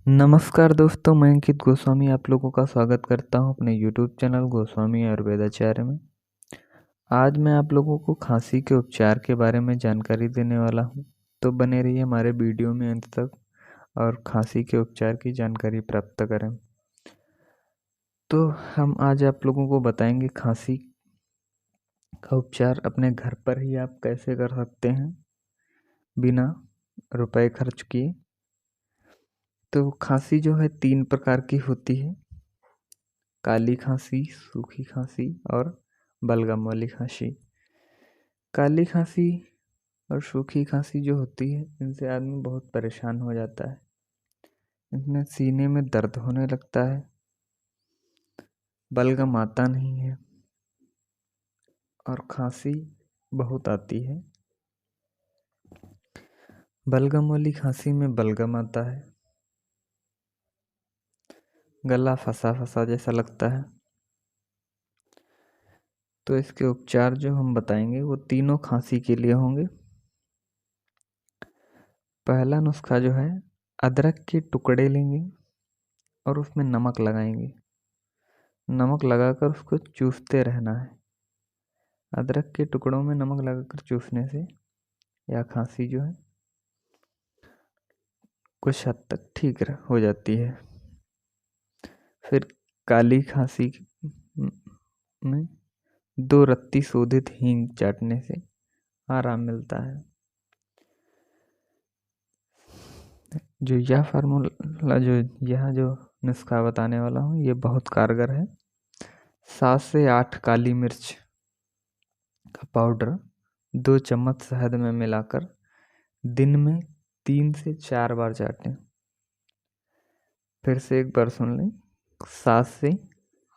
नमस्कार दोस्तों, मैं अंकित गोस्वामी आप लोगों का स्वागत करता हूं अपने YouTube चैनल गोस्वामी आयुर्वेदाचार्य में। आज मैं आप लोगों को खांसी के उपचार के बारे में जानकारी देने वाला हूं, तो बने रहिए हमारे वीडियो में अंत तक और खांसी के उपचार की जानकारी प्राप्त करें। तो हम आज आप लोगों को बताएंगे खांसी का उपचार अपने घर पर ही आप कैसे कर सकते हैं बिना रुपए खर्च किए। तो खांसी जो है 3 प्रकार की होती है: काली खांसी, सूखी खांसी और बलगम वाली खांसी। काली खांसी और सूखी खांसी जो होती है, इनसे आदमी बहुत परेशान हो जाता है। इनमें सीने में दर्द होने लगता है, बलगम आता नहीं है और खांसी बहुत आती है। बलगम वाली खांसी में बलगम आता है, गला फंसा फंसा जैसा लगता है। तो इसके उपचार जो हम बताएंगे वो तीनों खांसी के लिए होंगे। पहला नुस्खा जो है, अदरक के टुकड़े लेंगे और उसमें नमक लगाएंगे। नमक लगाकर उसको चूसते रहना है। अदरक के टुकड़ों में नमक लगाकर चूसने से या खांसी जो है कुछ हद तक ठीक हो जाती है। फिर काली खांसी में 2 रत्ती शोधित हींग चाटने से आराम मिलता है। जो यह फार्मूला जो नुस्खा बताने वाला हूँ, ये बहुत कारगर है। 7 से 8 काली मिर्च का पाउडर 2 चम्मच शहद में मिलाकर दिन में 3 से 4 बार चाटें। फिर से एक बार सुन लें। 7 से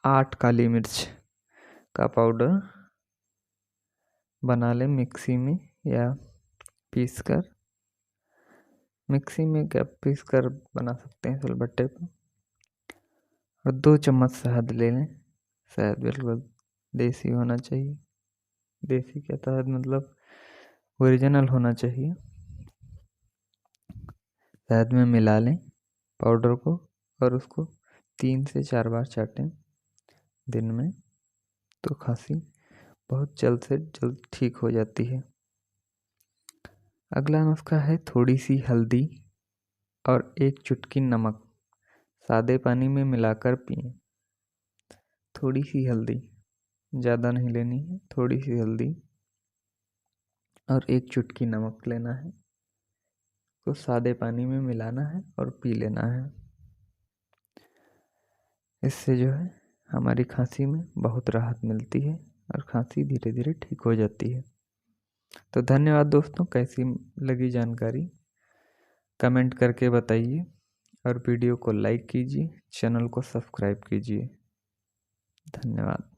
8 काली मिर्च का पाउडर बना लें मिक्सी में या पीसकर। मिक्सी में क्या पीसकर बना सकते हैं सिलबट्टे पर। और 2 चम्मच शहद ले लें। शहद बिल्कुल देसी होना चाहिए। देसी क्या, शहद मतलब ओरिजिनल होना चाहिए। शहद में मिला लें पाउडर को और उसको 3 से 4 बार चाटें दिन में। तो खांसी बहुत जल्द से जल्द ठीक हो जाती है। अगला नुस्खा है थोड़ी सी हल्दी और 1 चुटकी नमक सादे पानी में मिलाकर पिएं। थोड़ी सी हल्दी, ज़्यादा नहीं लेनी है, थोड़ी सी हल्दी और 1 चुटकी नमक लेना है, तो सादे पानी में मिलाना है और पी लेना है। इससे जो है हमारी खांसी में बहुत राहत मिलती है और खांसी धीरे धीरे ठीक हो जाती है। तो धन्यवाद दोस्तों, कैसी लगी जानकारी कमेंट करके बताइए और वीडियो को लाइक कीजिए, चैनल को सब्सक्राइब कीजिए। धन्यवाद।